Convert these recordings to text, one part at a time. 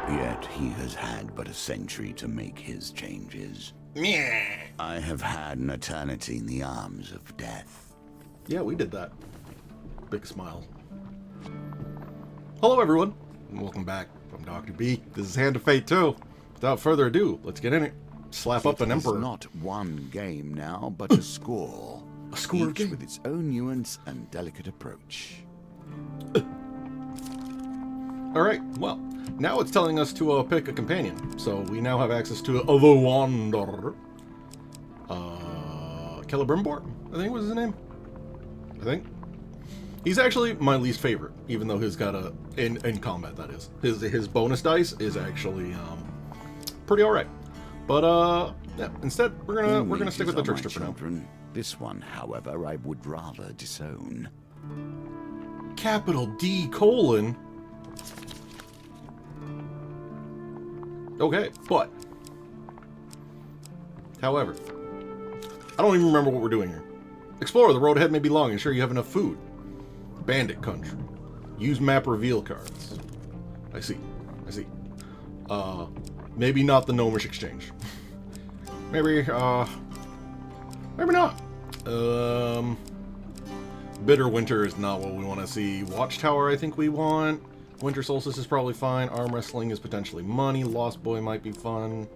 Yet he has had but a century to make his changes. Meh. I have had an eternity in the arms of death. Yeah, we did that. Big smile. Hello, everyone, and welcome back from Dr. Beake. This is Hand of Fate 2. Without further ado, let's get in it. Slap up an emperor. It's not one game now, but a score. A score of each games. with its own nuance and delicate approach. Alright, well, now it's telling us to pick a companion. So we now have access to the Wanderer. Celebrimbor, I think was his name. I think. He's actually my least favorite, even though he's got a... In combat, that is. His bonus dice is actually pretty alright. But, yeah, instead, we're gonna stick with the Trickster for now. This one, however, I would rather disown. Capital D colon. Okay, but... However, I don't even remember what we're doing here. Explore. The road ahead may be long. Ensure you have enough food. Bandit country. Use map reveal cards. I see. I see. Maybe not the Gnomish exchange. Maybe not. Bitter winter is not what we want to see. Watchtower, I think we want. Winter solstice is probably fine. Arm wrestling is potentially money. Lost boy might be fun.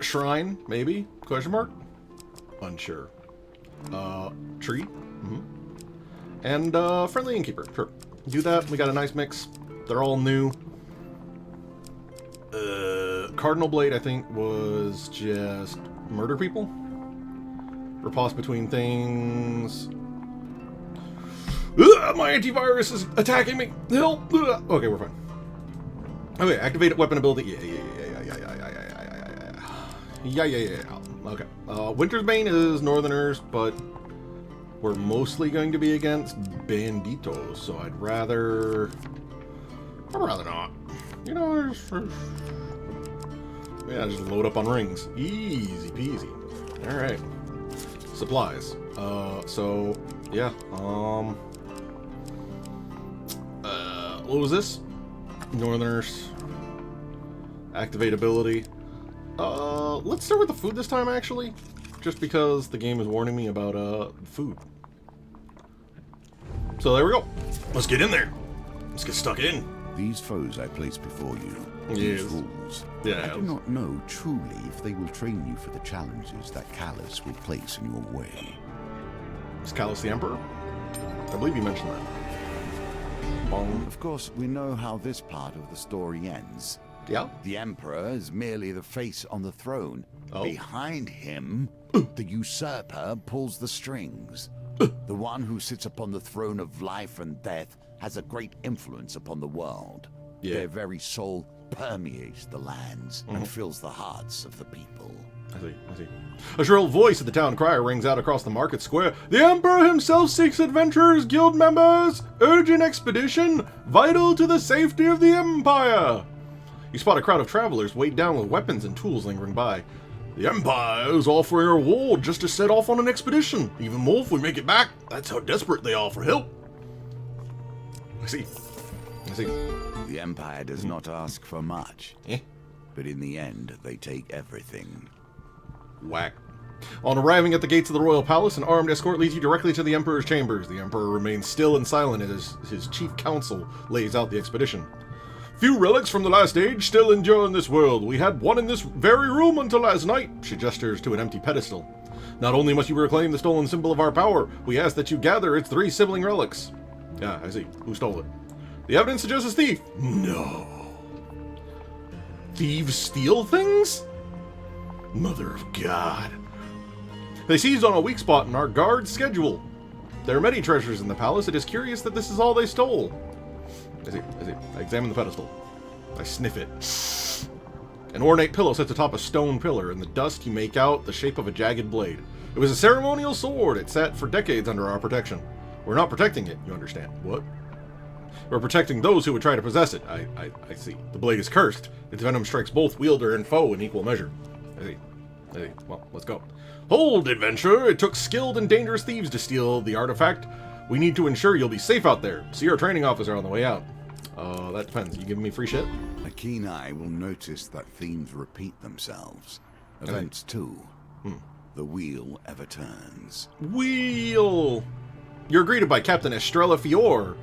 Shrine, maybe? Question mark? Unsure. Tree? Mm-hmm. And, friendly innkeeper. Sure. Do that. We got a nice mix. They're all new. Cardinal Blade, I think, was just murder people. Riposte between things. Ugh, my antivirus is attacking me. Help! Ugh. Okay, we're fine. Okay, activate weapon ability. Yeah. Okay. Winter's Bane is Northerners, but we're mostly going to be against Banditos, so I'd rather not. You know, just load up on rings. Easy peasy. Alright. Supplies. So, yeah. What was this? Northerners. Activate ability. Let's start with the food this time, actually. Just because the game is warning me about, food. So there we go. Let's get in there. Let's get stuck in. These foes I place before you. Yes. These rules. Yeah. I do not know truly if they will train you for the challenges that Callus will place in your way. Is Callus the Emperor? I believe you mentioned that. Of course, we know how this part of the story ends. Yeah? The Emperor is merely the face on the throne. Oh. Behind him, the usurper pulls the strings. The one who sits upon the throne of life and death has a great influence upon the world. Yeah. Their very soul permeates the lands and fills the hearts of the people. I see. A shrill voice of the town crier rings out across the market square. The Emperor himself seeks adventurers, guild members. Urgent expedition, vital to the safety of the Empire. You spot a crowd of travelers weighed down with weapons and tools lingering by. The Empire is offering a reward just to set off on an expedition. Even more if we make it back. That's how desperate they are for help. I see. The Empire does not ask for much. But in the end, they take everything. Whack. On arriving at the gates of the royal palace, an armed escort leads you directly to the Emperor's chambers. The Emperor remains still and silent as his chief council lays out the expedition. Few relics from the last age still endure in this world. We had one in this very room until last night. She gestures to an empty pedestal. Not only must you reclaim the stolen symbol of our power, we ask that you gather its 3 sibling relics. Yeah, I see. Who stole it? The evidence suggests a thief. No. Thieves steal things? Mother of God. They seized on a weak spot in our guard's schedule. There are many treasures in the palace. It is curious that this is all they stole. I see. I examine the pedestal. I sniff it. An ornate pillow sits atop a stone pillar. In the dust, you make out the shape of a jagged blade. It was a ceremonial sword. It sat for decades under our protection. We're not protecting it, you understand. What? We're protecting those who would try to possess it. I see. The blade is cursed. Its venom strikes both wielder and foe in equal measure. I see. Well, let's go. Hold, adventurer. It took skilled and dangerous thieves to steal the artifact. We need to ensure you'll be safe out there. See our training officer on the way out. That depends. You giving me free shit? A keen eye will notice that themes repeat themselves. Events too. The wheel ever turns. Wheel! You're greeted by Captain Estrella Fior.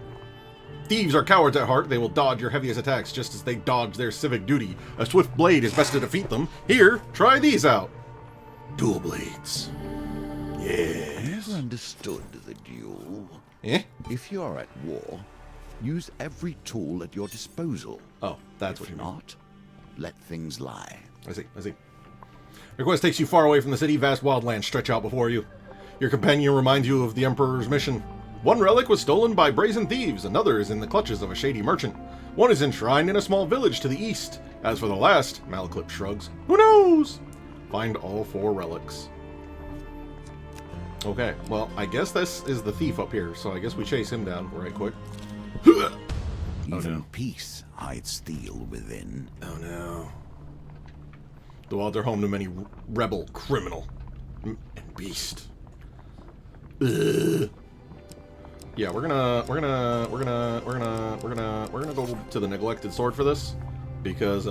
Thieves are cowards at heart. They will dodge your heaviest attacks just as they dodge their civic duty. A swift blade is best to defeat them. Here, try these out. Dual blades. I Yes. never understood the duel. Eh? If you're at war, use every tool at your disposal. Oh, that's what If you mean. not, let things lie. I see. Your quest takes you far away from the city. Vast wildlands stretch out before you. Your companion reminds you of the Emperor's mission. One relic was stolen by brazen thieves. Another is in the clutches of a shady merchant. One is enshrined in a small village to the east. As for the last, Malaclip shrugs. Who knows? Find all 4 relics. Okay, well, I guess this is the thief up here, so I guess we chase him down right quick. Even no. peace hides steel within. Oh no. The wilds are home to many rebel, criminal, and beast. Ugh. Yeah, we're gonna go to the neglected sword for this because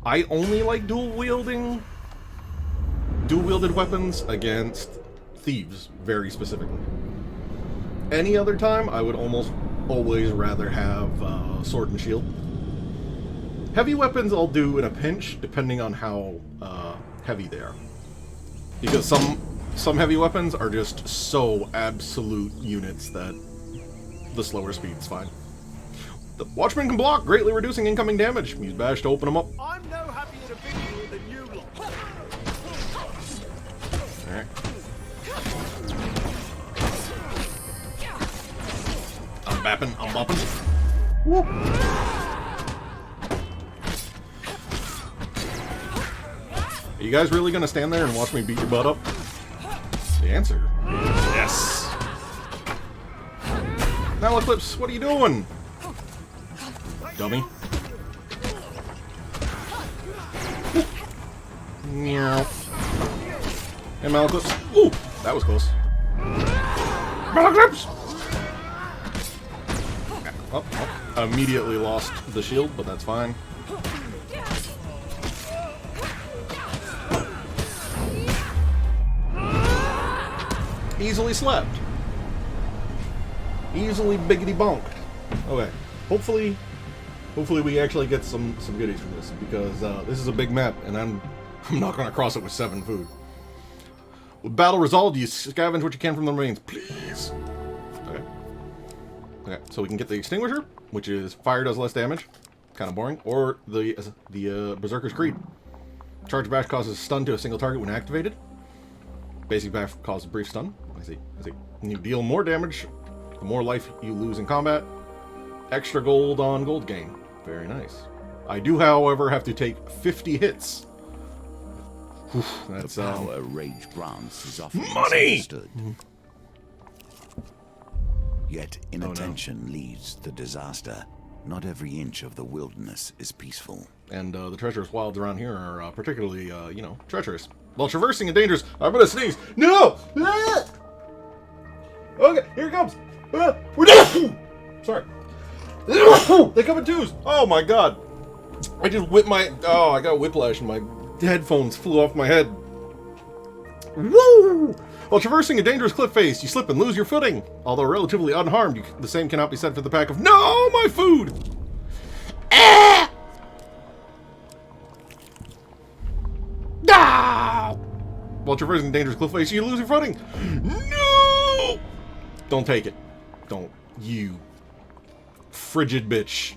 I only like dual-wielded weapons against thieves, very specifically. Any other time, I would almost always rather have sword and shield. Heavy weapons I'll do in a pinch, depending on how heavy they are. Because some heavy weapons are just so absolute units that the slower speed's fine. The Watchman can block, greatly reducing incoming damage. Use bash to open them up. I'm no happier to victory than you lot. Alright. I'm bopping. Whoop. Are you guys really gonna stand there and watch me beat your butt up? The answer is yes. Malaclips, what are you doing? Dummy. Meow. Hey, Malaclips. Ooh, that was close. Malaclips! Oh, immediately lost the shield, but that's fine. Easily slapped. Easily biggity bonked. Okay. Hopefully we actually get some goodies from this, because this is a big map, and I'm not going to cross it with 7 food. With battle resolved, you scavenge what you can from the remains, please. Okay, so we can get the extinguisher, which is fire does less damage, kind of boring, or the Berserker's Creed. Charge bash causes stun to a single target when activated. Basic bash causes brief stun. I see. And you deal more damage the more life you lose in combat. Extra gold on gold gain. Very nice. I do, however, have to take 50 hits. Whew, that's The power rage grants is often money! misunderstood. Yet inattention leads to disaster. Not every inch of the wilderness is peaceful. And the treacherous wilds around here are particularly, treacherous. While traversing and dangerous, I'm gonna sneeze. No! Ah! Okay, here it comes. Ah, we're done. Sorry. They come in 2s. Oh my god. I just whipped my... Oh, I got whiplash and my headphones flew off my head. Woo! While traversing a dangerous cliff face, you slip and lose your footing. Although relatively unharmed, the same cannot be said for the pack of... No! My food! Ah! Ah! While traversing a dangerous cliff face, you lose your footing. No! Don't take it. Don't. You. Frigid bitch.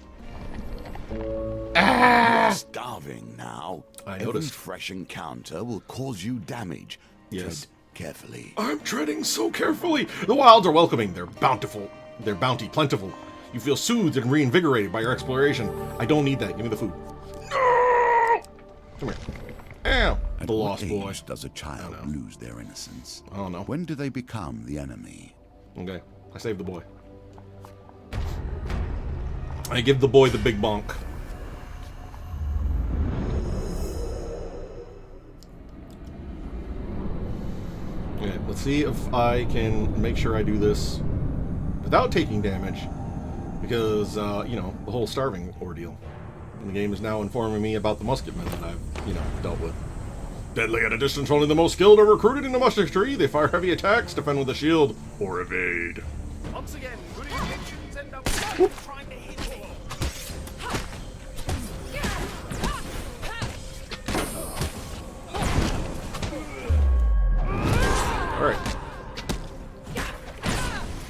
Ah! Starving now. I Every noticed. fresh encounter will cause you damage. Yes. Tread carefully. I'm treading so carefully. The wilds are welcoming. They're bountiful. Their bounty plentiful. You feel soothed and reinvigorated by your exploration. I don't need that. Give me the food. No! Come here. Ow. At The what lost boy. age does a child lose their innocence? I don't know. When do they become the enemy? Okay. I saved the boy. I give the boy the big bonk. Okay, let's see if I can make sure I do this without taking damage Because, you know, the whole starving ordeal. And the game is now informing me about the musketmen that I've, you know, dealt with. Deadly at a distance, only the most skilled are recruited into musketry. They fire heavy attacks, defend with a shield, or evade. Once again, good intentions end up trying to hit me. Alright.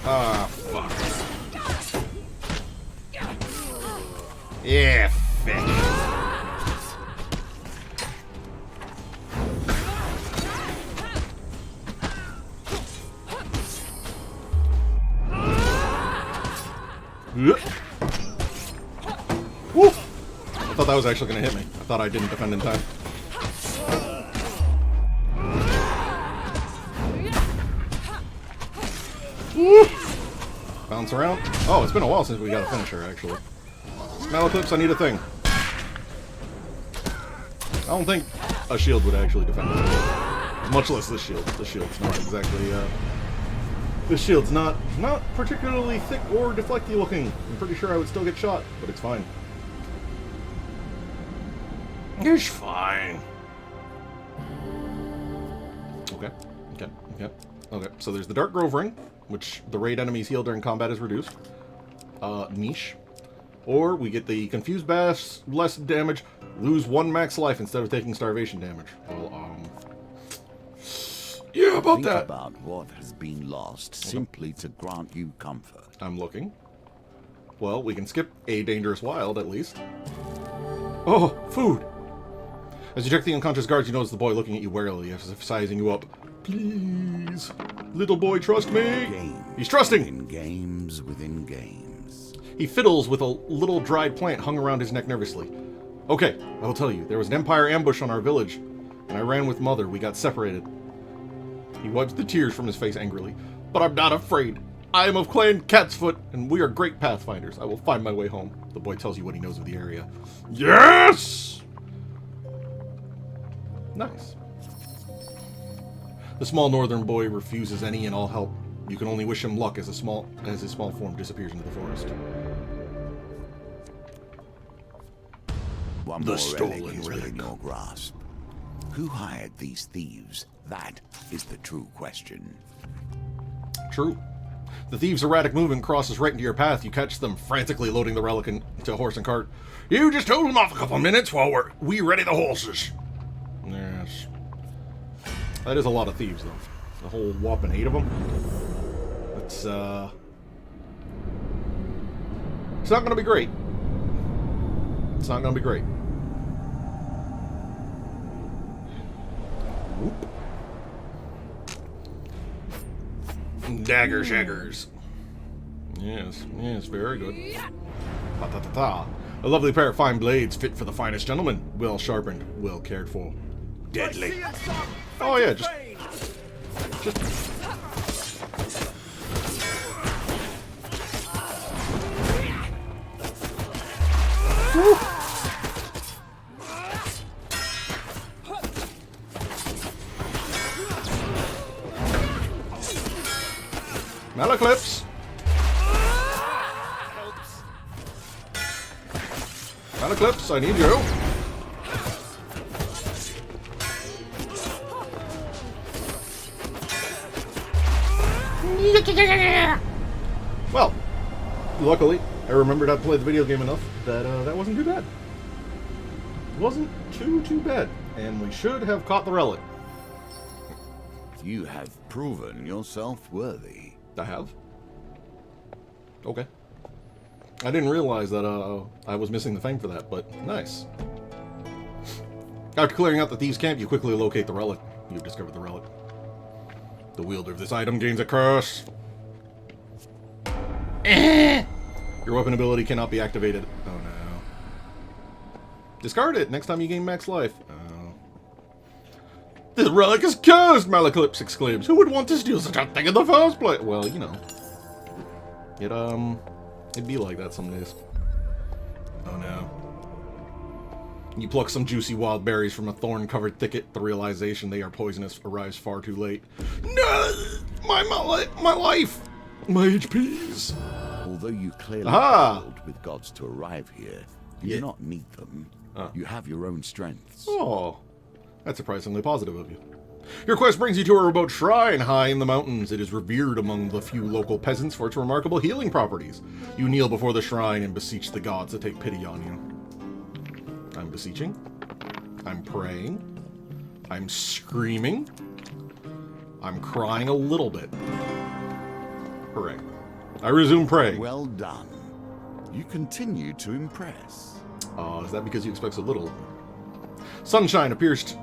Ah, fuck. Yeah, fuck. Woo! I thought that was actually going to hit me. I thought I didn't defend in time. Woo! Bounce around. Oh, it's been a while since we got a finisher, actually. Malaclips, I need a thing. I don't think a shield would actually defend it. Much less this shield. The shield's not exactly, this shield's not particularly thick or deflecty looking. I'm pretty sure I would still get shot, but it's fine. It's fine. Okay. So there's the Dark Grove Ring, which the raid enemies heal during combat is reduced. Niche. Or we get the Confused Bass, less damage, lose 1 max life instead of taking starvation damage. Well, yeah, about Think that. about what has been lost simply to grant you comfort. I'm looking. Well, we can skip a dangerous wild, at least. Oh, food! As you check the unconscious guards, you notice the boy looking at you warily, as if sizing you up. Please, little boy, trust me! Games He's trusting! within games within games. He fiddles with a little dried plant hung around his neck nervously. Okay, I will tell you, there was an Empire ambush on our village, and I ran with Mother. We got separated. He wipes the tears from his face angrily. But I'm not afraid. I am of Clan Catsfoot, and we are great pathfinders. I will find my way home. The boy tells you what he knows of the area. Yes! Nice. The small northern boy refuses any and all help. You can only wish him luck as his small form disappears into the forest. One The more stolen relic is relic. within your grasp. Who hired these thieves? That is the true question. True. The thieves' erratic movement crosses right into your path. You catch them frantically loading the relic into horse and cart. You just hold them off a couple minutes while we ready the horses. Yes. That is a lot of thieves, though. A whole whopping 8 of them. It's not gonna be great. It's not gonna be great. Whoop. Dagger shaggers. Yes, very good. Ta-ta-ta-ta. A lovely pair of fine blades fit for the finest gentleman. Well sharpened, well cared for. Deadly. Oh yeah, just Woo. Malaclips. Malaclips, I need you. Well, luckily, I remembered how to play the video game enough that that wasn't too bad. It wasn't too bad, and we should have caught the relic. You have proven yourself worthy. I have. Okay. I didn't realize that I was missing the thing for that, but nice. After clearing out the thieves' camp, you quickly locate the relic. You've discovered the relic. The wielder of this item gains a curse. Your weapon ability cannot be activated. Oh no. Discard it next time you gain max life. Oh. The relic is cursed, Malaclips exclaims. Who would want to steal such a thing in the first place? Well, you know. It'd be like that some days. Oh no. You pluck some juicy wild berries from a thorn-covered thicket. The realization they are poisonous arrives far too late. No! My life! My HPs! Although you clearly Aha! traveled with gods to arrive here, you Yeah. do not need them. You have your own strengths. Oh, that's surprisingly positive of you. Your quest brings you to a remote shrine high in the mountains. It is revered among the few local peasants for its remarkable healing properties. You kneel before the shrine and beseech the gods to take pity on you. I'm beseeching. I'm praying. I'm screaming. I'm crying a little bit. Hooray. I resume praying. Well done. You continue to impress. Is that because you expect so little? Sunshine appears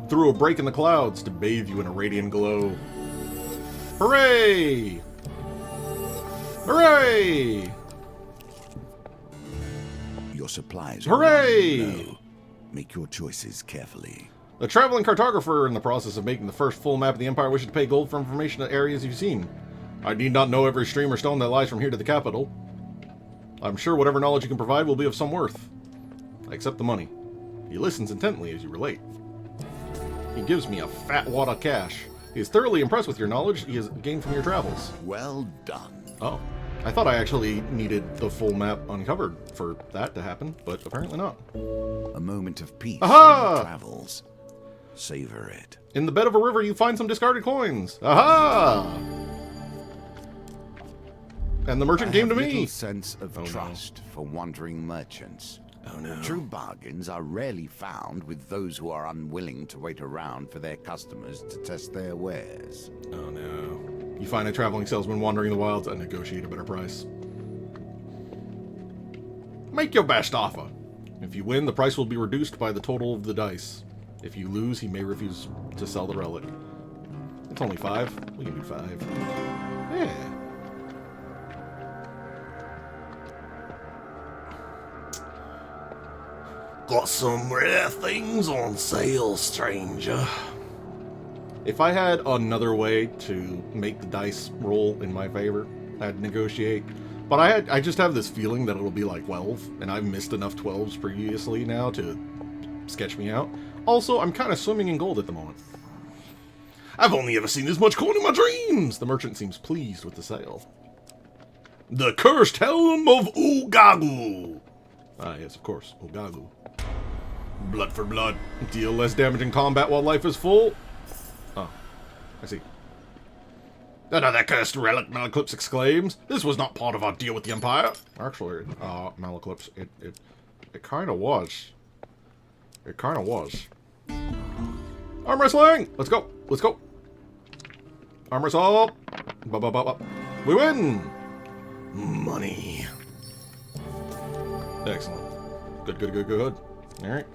through a break in the clouds to bathe you in a radiant glow. Hooray! Hooray! Your supplies are Hooray! running low. Make your choices carefully. The traveling cartographer in the process of making the first full map of the Empire wishes to pay gold for information on areas you've seen. I need not know every stream or stone that lies from here to the capital. I'm sure whatever knowledge you can provide will be of some worth. I accept the money. He listens intently as you relate. He gives me a fat wad of cash. He is thoroughly impressed with your knowledge he has gained from your travels. Well done. Oh. I thought I actually needed the full map uncovered for that to happen, but apparently not. A moment of peace Aha! in your travels. Savor it. In the bed of a river, you find some discarded coins. Aha! And the merchant came to I have me. little sense of Oh, no. trust for wandering merchants. Oh no. True bargains are rarely found with those who are unwilling to wait around for their customers to test their wares. Oh no. You find a traveling salesman wandering the wilds and negotiate a better price. Make your best offer. If you win, the price will be reduced by the total of the dice. If you lose, he may refuse to sell the relic. It's only 5. We can do 5. Yeah. Got some rare things on sale, stranger. If I had another way to make the dice roll in my favor, I'd negotiate. But I just have this feeling that it'll be like 12, and I've missed enough 12s previously now to sketch me out. Also, I'm kind of swimming in gold at the moment. I've only ever seen this much coin in my dreams! The merchant seems pleased with the sale. The Cursed Helm of Ugagu! Ah, yes, of course, Ugagu. Blood for blood. Deal less damage in combat while life is full. Oh, I see. Another cursed relic, Malaclips exclaims. This was not part of our deal with the Empire. Actually, Malaclips, it kind of was. It kind of was. Arm wrestling! Let's go! Let's go! Arm wrestle! We win! Money. Excellent. Good. Alright.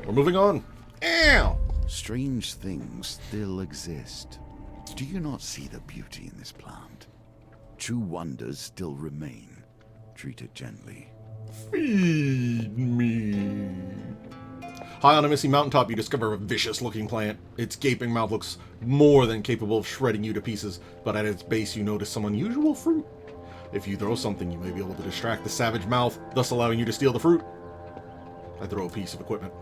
We're moving on. Ow! Strange things still exist. Do you not see the beauty in this plant? True wonders still remain. Treat it gently. Feed me. High on a misty mountaintop, you discover a vicious-looking plant. Its gaping mouth looks more than capable of shredding you to pieces, but at its base you notice some unusual fruit. If you throw something, you may be able to distract the savage mouth, thus allowing you to steal the fruit. I throw a piece of equipment.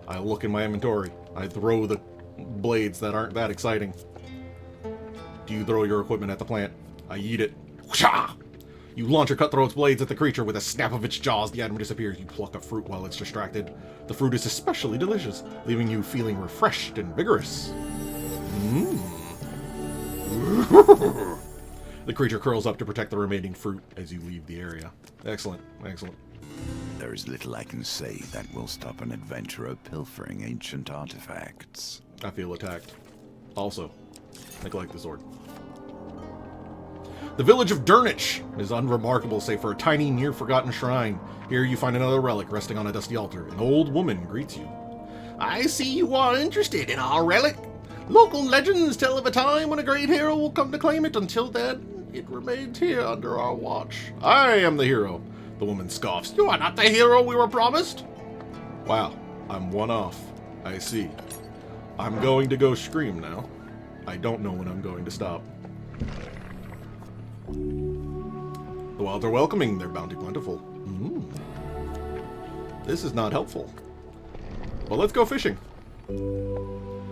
I look in my inventory. I throw the blades that aren't that exciting. Do you throw your equipment at the plant? I eat it. Whooshah! You launch your cutthroat's blades at the creature. With a snap of its jaws, the item disappears. You pluck a fruit while it's distracted. The fruit is especially delicious, leaving you feeling refreshed and vigorous. The creature curls up to protect the remaining fruit as you leave the area. Excellent. There is little I can say that will stop an adventurer pilfering ancient artifacts. I feel attacked. Also, neglect the sword. The Village of Dernich is unremarkable save for a tiny, near-forgotten shrine. Here you find another relic resting on a dusty altar. An old woman greets you. I see you are interested in our relic. Local legends tell of a time when a great hero will come to claim it. Until then, it remains here under our watch. I am the hero. The woman scoffs. You are not the hero we were promised. Wow, I'm one off. I see. I'm going to go scream now. I don't know when I'm going to stop. The wilds are welcoming, their bounty plentiful. This is not helpful. But let's go fishing.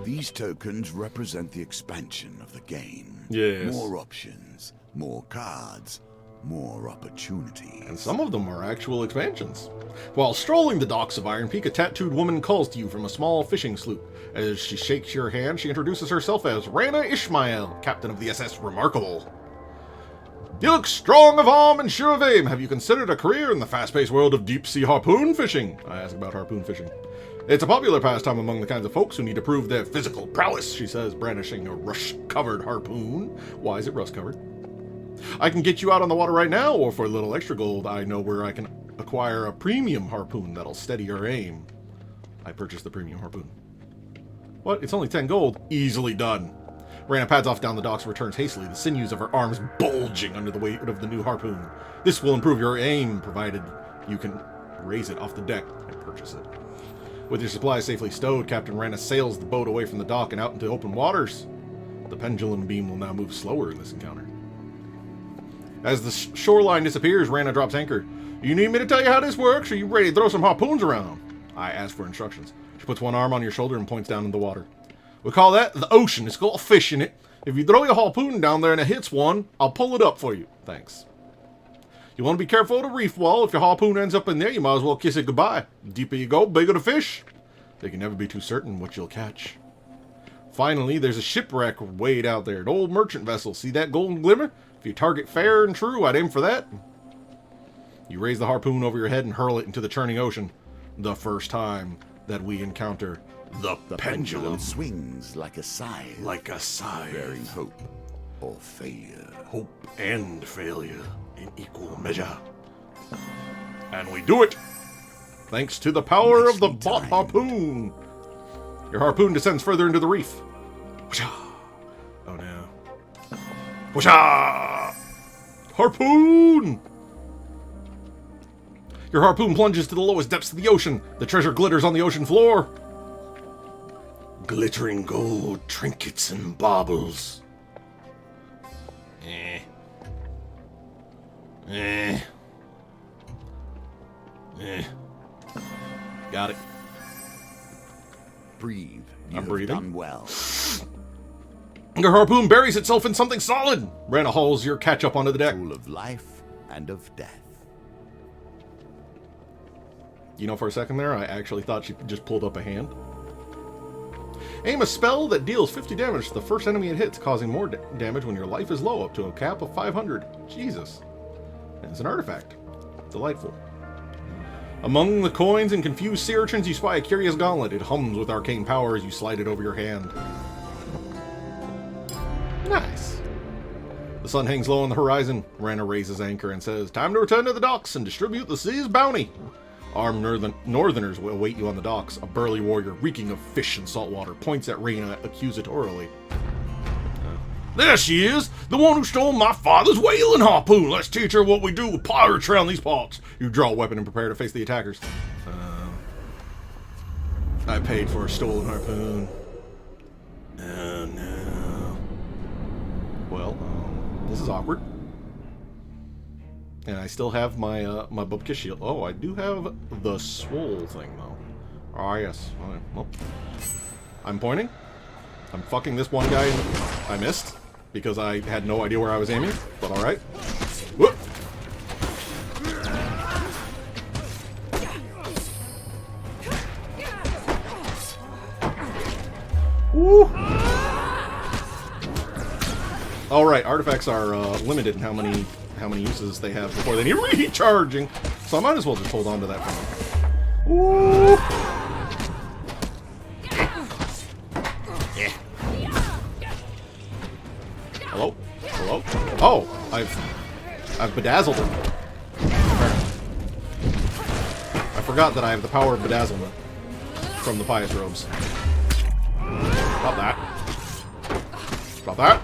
These tokens represent the expansion of the game. Yes. More options, more cards, more opportunities. And some of them are actual expansions. While strolling the docks of Iron Peak, a tattooed woman calls to you from a small fishing sloop. As she shakes your hand, she introduces herself as Ragnar Ishmael, captain of the SS Remarkable. You look strong of arm and sure of aim. Have you considered a career in the fast-paced world of deep-sea harpoon fishing? I ask about harpoon fishing. It's a popular pastime among the kinds of folks who need to prove their physical prowess, she says, brandishing a rust-covered harpoon. Why is it rust-covered? I can get you out on the water right now, or for a little extra gold, I know where I can acquire a premium harpoon that'll steady your aim. I purchased the premium harpoon. What? It's only 10 gold. Easily done. Rana pads off down the docks and returns hastily, the sinews of her arms bulging under the weight of the new harpoon. This will improve your aim, provided you can raise it off the deck and purchase it. With your supplies safely stowed, Captain Rana sails the boat away from the dock and out into open waters. The pendulum beam will now move slower in this encounter. As the shoreline disappears, Rana drops anchor. You need me to tell you how this works, or are you ready to throw some harpoons around? I ask for instructions. She puts one arm on your shoulder and points down in the water. We call that the ocean. It's got a fish in it. If you throw your harpoon down there and it hits one, I'll pull it up for you. Thanks. You want to be careful of the reef wall. If your harpoon ends up in there, you might as well kiss it goodbye. The deeper you go, bigger the fish. They can never be too certain what you'll catch. Finally, there's a shipwreck weighed out there. An old merchant vessel. See that golden glimmer? If you target fair and true, I'd aim for that. You raise the harpoon over your head and hurl it into the churning ocean. The first time that we encounter the pendulum swings like a scythe. Like a scythe. Bearing hope or failure. Hope and failure in equal measure. And we do it! Thanks to the power of the bot harpoon. Your harpoon descends further into the reef. Whoosh-ah. Oh no. Whoosh-ah! Harpoon! Your harpoon plunges to the lowest depths of the ocean. The treasure glitters on the ocean floor. Glittering gold trinkets and baubles. Got it. Breathe. You I'm have breathing. done well. Your harpoon buries itself in something solid. Rana hauls your catch up onto the deck. Full of life and of death. You know, for a second there, I actually thought she just pulled up a hand. Aim a spell that deals 50 damage to the first enemy it hits, causing more damage when your life is low, up to a cap of 500. Jesus. And it's an artifact. Delightful. Among the coins and confused sea urchins, you spy a curious gauntlet. It hums with arcane power as you slide it over your hand. Nice. The sun hangs low on the horizon. Rana raises anchor and says, time to return to the docks and distribute the sea's bounty. Armed northerners will await you on the docks. A burly warrior, reeking of fish and salt water, points at Rana accusatorily. There she is! The one who stole my father's whaling harpoon! Let's teach her what we do with pirates around these parts! You draw a weapon and prepare to face the attackers. I paid for a stolen harpoon. Oh no. Well, this is awkward. And I still have my my Bubka shield. Oh, I do have the swole thing though. Ah yes. Okay. Well, I'm pointing. I'm fucking this one guy. I missed because I had no idea where I was aiming. But all right. Whoop. Woo. All right. Artifacts are limited in how many uses they have before they need recharging. So I might as well just hold on to that for now. Ooh. Yeah. Hello? Hello? Oh, I've bedazzled him. I forgot that I have the power of bedazzlement from the pious robes. Stop that. Stop that.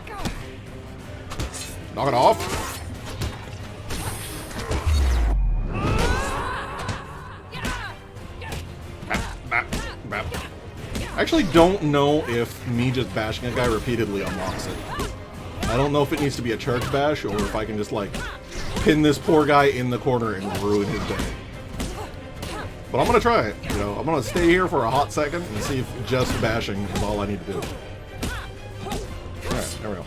Knock it off. I actually don't know if me just bashing a guy repeatedly unlocks it. I don't know if it needs to be a charge bash or if I can just like pin this poor guy in the corner and ruin his day. But I'm gonna try it, you know. I'm gonna stay here for a hot second and see if just bashing is all I need to do. Alright, there we go.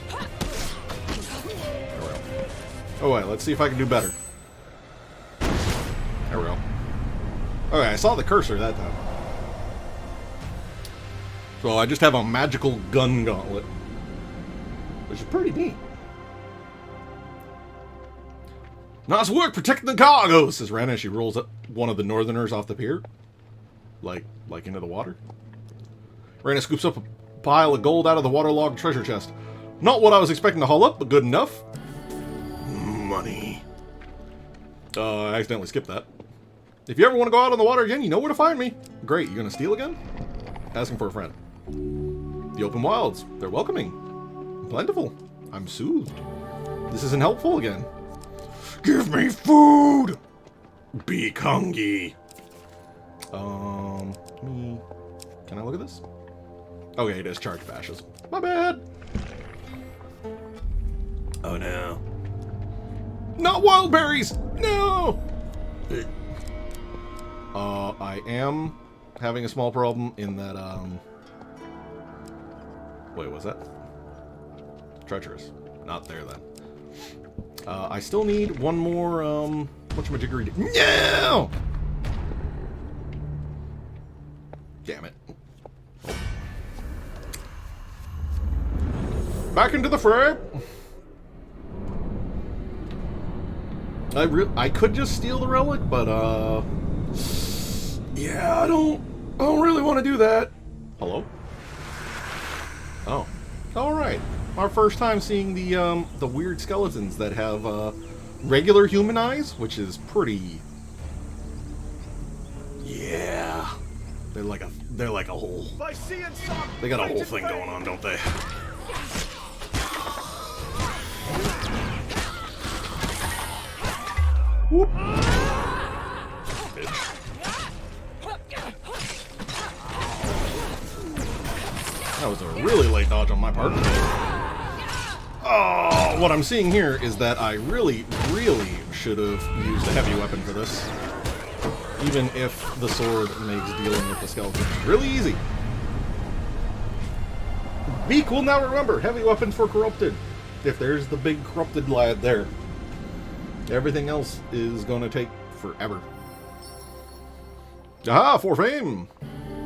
There we go. Oh wait, let's see if I can do better. There we go. Okay, I saw the cursor that time. So I just have a magical gun gauntlet, which is pretty neat. Nice work protecting the cargo, says Ren as she rolls up one of the northerners off the pier. Like into the water. Rena scoops up a pile of gold out of the waterlogged treasure chest. Not what I was expecting to haul up, but good enough. Money. I accidentally skipped that. If you ever want to go out on the water again, you know where to find me. Great, you gonna steal again? Asking for a friend. The open wilds. They're welcoming. Plentiful. I'm soothed. This isn't helpful again. Give me food! Be hungry. Can I look at this? Okay, it is charged bashes. My bad. Oh no. Not wild berries! No! I am having a small problem in that, wait, what's that? Treacherous. Not there, then. I still need one more, whatchamajiggery. No! Damn it. Back into the fray! I could just steal the relic, but, yeah, I don't really want to do that. Hello? Oh. Alright. Our first time seeing the weird skeletons that have, regular human eyes, which is pretty... Yeah. They're like a whole... They got a whole thing going on, don't they? Whoop. Bitch. That was a really late dodge on my part. Oh, what I'm seeing here is that I really, really should have used a heavy weapon for this. Even if the sword makes dealing with the skeleton really easy. Beake will now remember heavy weapons for corrupted. If there's the big corrupted lad there. Everything else is going to take forever. Aha, for fame!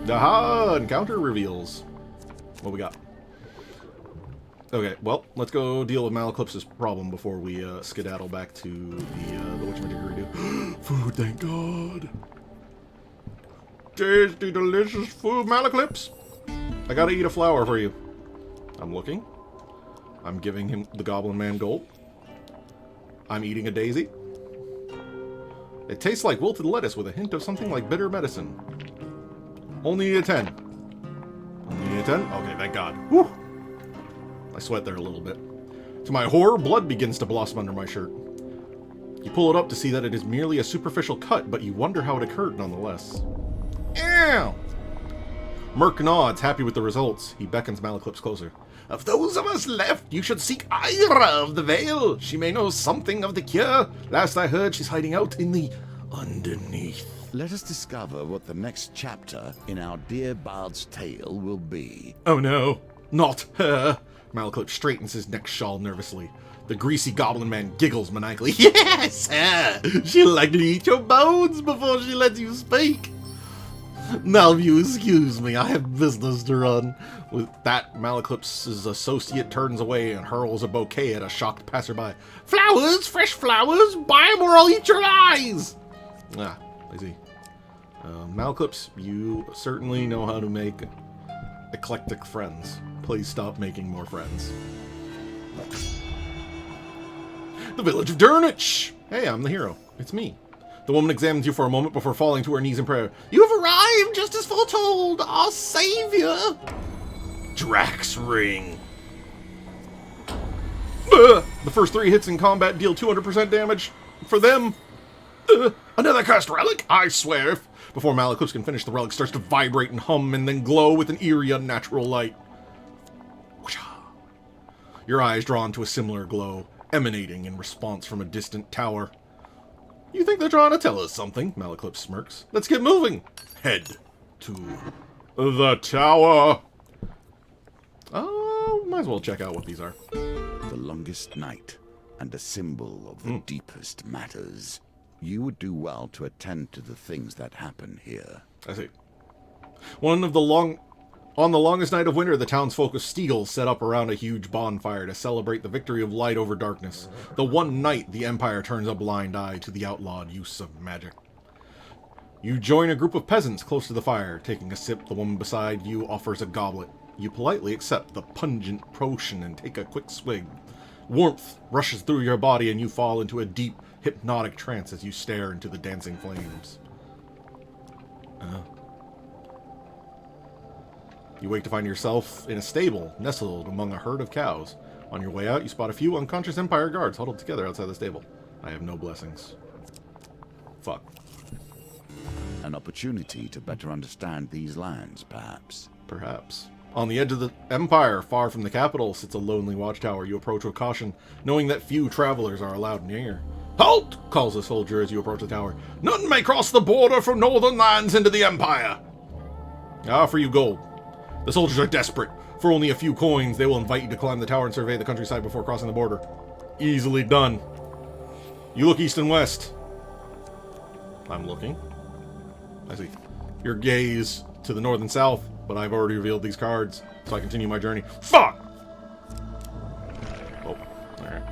Aha, encounter reveals. What we got? Okay, well, let's go deal with Malaclipse's problem before we skedaddle back to the whatchamajiggery-do. Food, thank God! Tasty, delicious food, Malaclipse! I gotta eat a flower for you. I'm looking. I'm giving him the Goblin Man gold. I'm eating a daisy. It tastes like wilted lettuce with a hint of something like bitter medicine. Only need a 10. Only need a 10? Okay, thank God. Whew. I sweat there a little bit. To my horror, blood begins to blossom under my shirt. You pull it up to see that it is merely a superficial cut, but you wonder how it occurred nonetheless. Ew! Merc nods, happy with the results. He beckons Malaclipse closer. Of those of us left, you should seek Ira of the Vale. She may know something of the cure. Last I heard, she's hiding out in the underneath. Let us discover what the next chapter in our dear bard's tale will be. Oh no, not her. Malaclipse straightens his neck shawl nervously. The greasy goblin man giggles maniacally. Yes, her. She'll likely eat your bones before she lets you speak. Now, if you excuse me, I have business to run. With that, Malaclipse's associate turns away and hurls a bouquet at a shocked passerby. Flowers! Fresh flowers! Buy 'em or I'll eat your eyes! Ah, I see. Malaclipse, you certainly know how to make eclectic friends. Please stop making more friends. The Village of Dernich! Hey, I'm the hero. It's me. The woman examines you for a moment before falling to her knees in prayer. You have arrived just as foretold, our savior! Drax Ring. The first 3 hits in combat deal 200% damage for them. Another cursed relic, I swear. Before Malaclipse can finish, the relic starts to vibrate and hum and then glow with an eerie, unnatural light. Your eyes drawn to a similar glow, emanating in response from a distant tower. You think they're trying to tell us something? Malaclipse smirks. Let's get moving. Head to the tower. Oh, might as well check out what these are. The longest night. and a symbol of the deepest matters. You would do well to attend to the things that happen here. I see. On the longest night of winter, the townsfolk of Steel set up around a huge bonfire to celebrate the victory of light over darkness. The one night the Empire turns a blind eye to the outlawed use of magic. You join a group of peasants close to the fire. Taking a sip, the woman beside you offers a goblet. You politely accept the pungent potion and take a quick swig. Warmth rushes through your body and you fall into a deep, hypnotic trance as you stare into the dancing flames. You wake to find yourself in a stable, nestled among a herd of cows. On your way out, you spot a few unconscious Empire guards huddled together outside the stable. I have no blessings. Fuck. An opportunity to better understand these lands, perhaps. Perhaps. On the edge of the Empire, far from the capital, sits a lonely watchtower. You approach with caution, knowing that few travelers are allowed near. "Halt!" calls a soldier as you approach the tower. "None may cross the border from northern lands into the Empire." I offer you gold. The soldiers are desperate. For only a few coins, they will invite you to climb the tower and survey the countryside before crossing the border. Easily done. You look east and west. I'm looking. I see. Your gaze to the north and south, but I've already revealed these cards, so I continue my journey. Fuck! Oh, alright.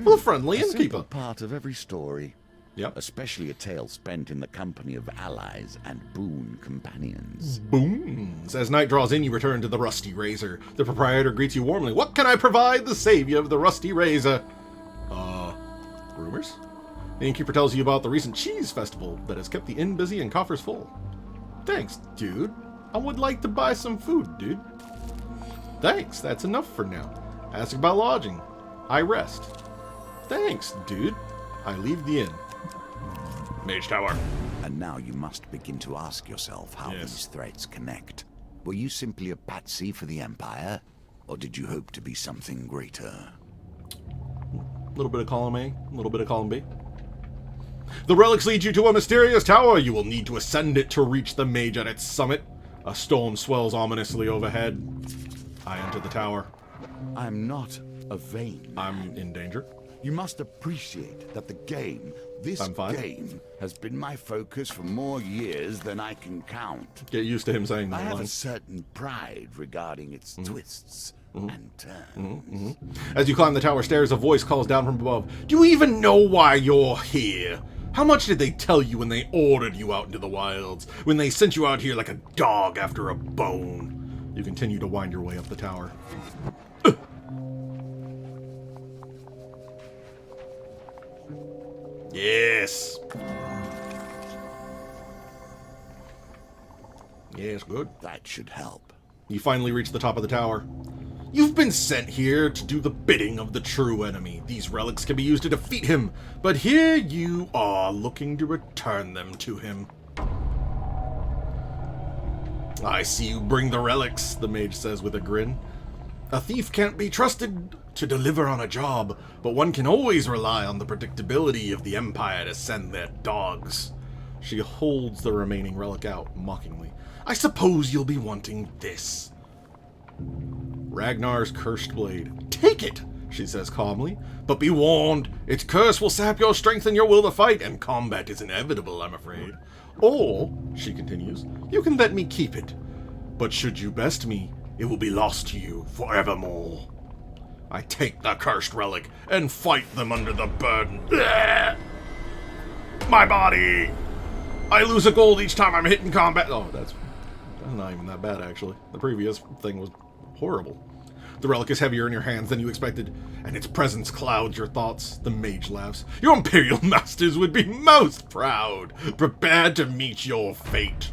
Well, a friendly A simple innkeeper. part of every story. Yep. Especially a tale spent in the company of allies and boon companions. Boons. As night draws in, you return to the Rusty Razor. The proprietor greets you warmly. "What can I provide the savior of the Rusty Razor?" Rumors? The innkeeper tells you about the recent cheese festival that has kept the inn busy and coffers full. "Thanks, dude. I would like to buy some food, dude." "Thanks, that's enough for now. Ask about lodging. I rest." "Thanks, dude." I leave the inn. Mage Tower. And now you must begin to ask yourself how Yes. these threads connect. Were you simply a patsy for the Empire? Or did you hope to be something greater? A little bit of column A, a little bit of column B. The relics lead you to a mysterious tower. You will need to ascend it to reach the mage at its summit. A storm swells ominously overhead. I enter the tower. I'm not a vain man. I'm in danger. You must appreciate that this I'm fine. game, has been my focus for more years than I can count. Get used to him saying I that have line. a certain pride regarding its twists and turns. As you climb the tower stairs, a voice calls down from above. "Do you even know why you're here? How much did they tell you when they ordered you out into the wilds? When they sent you out here like a dog after a bone?" You continue to wind your way up the tower. Yes. Yes, good. That should help. You finally reach the top of the tower. "You've been sent here to do the bidding of the true enemy. These relics can be used to defeat him, but here you are looking to return them to him." "I see you bring the relics," the mage says with a grin. "A thief can't be trusted to deliver on a job, but one can always rely on the predictability of the Empire to send their dogs." She holds the remaining relic out, mockingly. "I suppose you'll be wanting this." Ragnar's cursed blade. "Take it," she says calmly, "but be warned, its curse will sap your strength and your will to fight, and combat is inevitable, I'm afraid. Or," she continues, "you can let me keep it, but should you best me, it will be lost to you forevermore." I take the cursed relic and fight them under the burden. Blech! My body! I lose a gold each time I'm hit in combat. Oh, that's not even that bad, actually. The previous thing was horrible. The relic is heavier in your hands than you expected, and its presence clouds your thoughts. The mage laughs. "Your imperial masters would be most proud, prepared to meet your fate."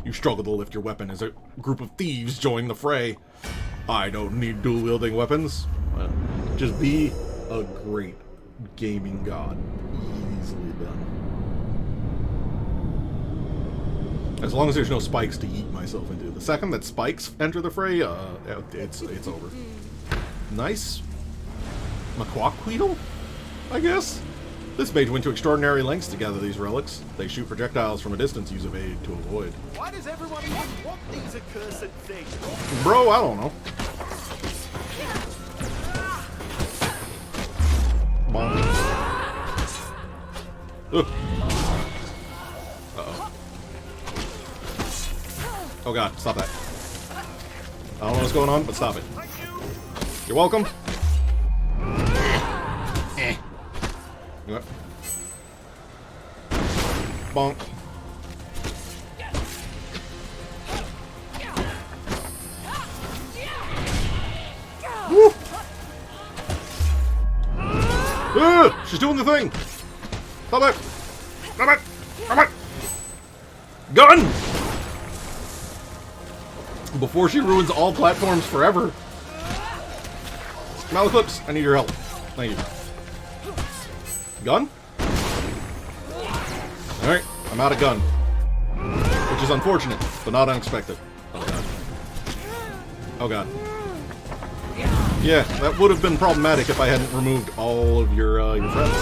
You struggle to lift your weapon as a group of thieves join the fray. I don't need dual-wielding weapons. Just be a great gaming god. Easily done. As long as there's no spikes to yeet myself into. The second that spikes enter the fray, it's over. Nice. Maquaqueedle, I guess? This mage went to extraordinary lengths to gather these relics. They shoot projectiles from a distance, use evade to avoid. Why does everyone even want these accursed things? Bro, I don't know. Uh-oh. Oh god, stop that. I don't know what's going on, but stop it. You're welcome. Yep. Bonk. Woo! She's doing the thing! Stop it! Stop it! Stop it! Gun! Before she ruins all platforms forever. Malaclips, I need your help. Thank you. Gun? Alright, I'm out of gun. Which is unfortunate, but not unexpected. Oh god. Oh god. Yeah, that would have been problematic if I hadn't removed all of your friends.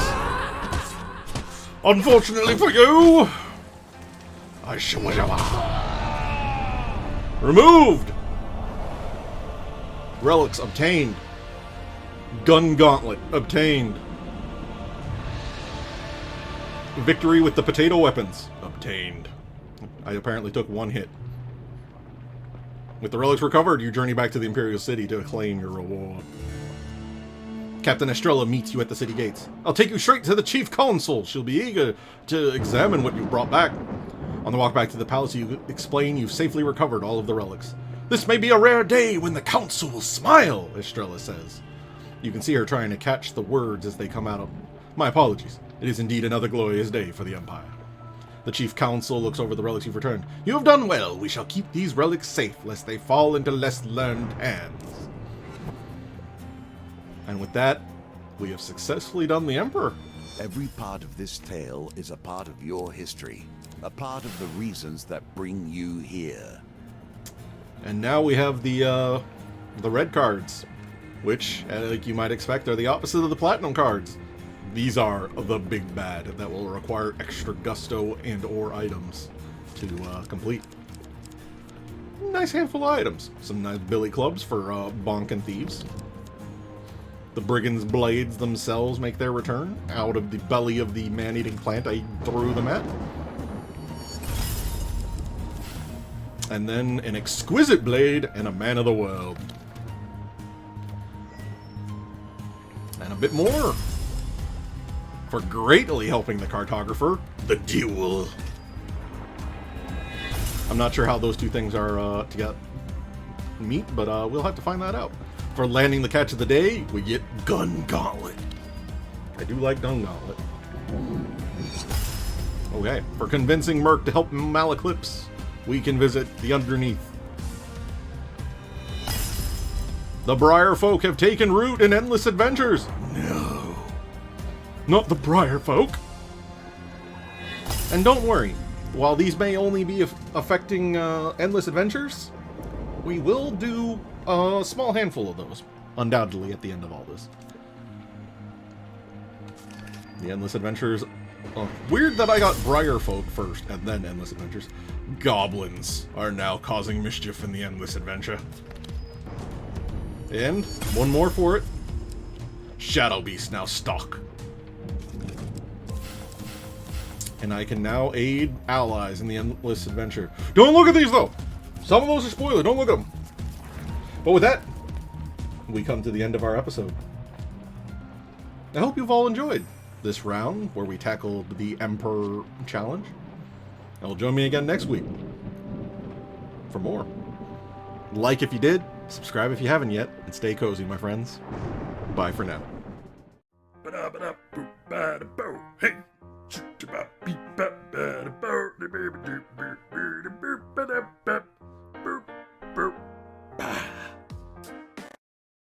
Unfortunately for you, I shall. Removed! Relics obtained. Gun gauntlet obtained. Victory with the potato weapons obtained. I apparently took one hit. With the relics recovered, you journey back to the Imperial City to claim your reward. Captain Estrella meets you at the city gates. I'll take you straight to the Chief Council. She'll be eager to examine what you brought back. On the walk back to the palace, you explain you've safely recovered all of the relics. This may be a rare day when the Council will smile, Estrella says. You can see her trying to catch the words as they come out of... My apologies. It is indeed another glorious day for the Empire. The Chief Council looks over the relics you've returned. You have done well. We shall keep these relics safe, lest they fall into less learned hands. And with that, we have successfully done the Emperor. Every part of this tale is a part of your history, a part of the reasons that bring you here. And now we have the red cards, which, like you might expect, are the opposite of the platinum cards. These are the big bad that will require extra gusto and or items to complete. Nice handful of items. Some nice billy clubs for bonking thieves. The brigands' blades themselves make their return out of the belly of the man-eating plant I threw them at. And then an exquisite blade and a man of the world. And a bit more. For greatly helping the cartographer, the duel. I'm not sure how those two things are to meet, but we'll have to find that out. For landing the catch of the day, we get Gun Gauntlet. I do like Gun Gauntlet. Okay, for convincing Merc to help Malaclips, we can visit the Underneath. The Briar Folk have taken root in endless adventures. No. Not the Briar Folk. And don't worry, while these may only be affecting endless adventures, we will do a small handful of those, undoubtedly, at the end of all this. The endless adventures. Weird that I got Briar Folk first and then endless adventures. Goblins are now causing mischief in the endless adventure. And one more for it. Shadow Beast now stalk. And I can now aid allies in the endless adventure. Don't look at these though! Some of those are spoilers, don't look at them! But with that, we come to the end of our episode. I hope you've all enjoyed this round where we tackled the Emperor challenge. And will join me again next week for more. Like if you did, subscribe if you haven't yet, and stay cozy, my friends. Bye for now. Hey!